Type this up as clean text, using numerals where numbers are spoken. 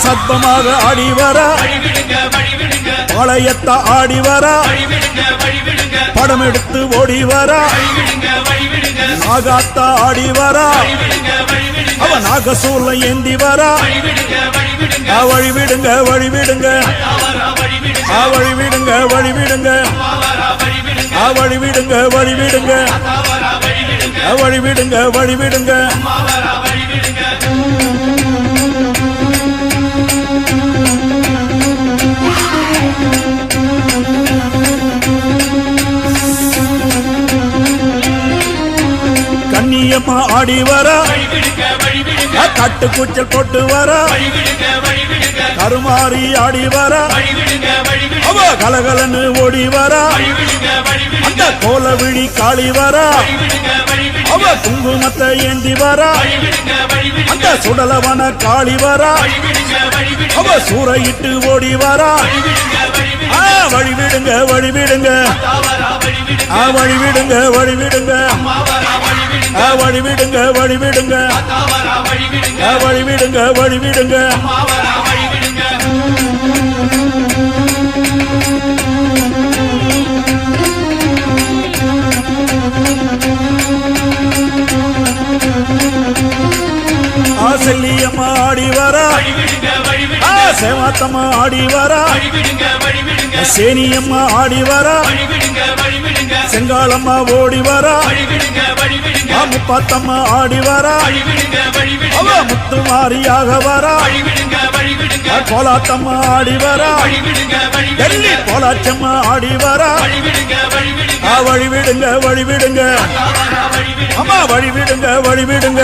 சத்தமாக ஆடி வர பாளையத்த ஆடி வர படம் எடுத்து ஓடி வர நாகாத்தா ஆடி வர அவ நாகசூல ஏந்தி வர வழிவிடுங்க வழிவிடுங்க வழிவிடுங்க வழிவிடுங்க வழிவிடுங்க வழிவிடுங்க வழிவிடுங்க வழிவிடுங்க கண்ணியம்மா ஆடி வர கட்டு கூச்சல் போட்டு வர கருமாறி ஆடி வர அவ கலகலன்னு ஓடி வர அந்த கோல விழி காளி வர அவ குங்குமத்தை ஏந்தி வர அந்த சுடலவன காளி வர அவ சூறையிட்டு ஓடி வர வழிவிடுங்க வழிவிடுங்க வழிவிடுங்க வழிவிடுங்க வழிவிடுங்க வழிவிடுங்க வழிவிடுங்க வழிவிடுங்க செல்லியம்மா ஆடி வர சேவாத்தம்மா ஆடி வர சேனியம்மா ஆடி வர செங்காலம்மா ஓடி வர முப்பாத்தம்மா ஆடி வர அவ முத்துமாரியாக வர கோலாத்தம்மா ஆடி வர டெல்லி கோலாச்சம்மா ஆடி வர வழிவிடுங்க வழிவிடுங்க அம்மா வழிவிடுங்க வழிவிடுங்க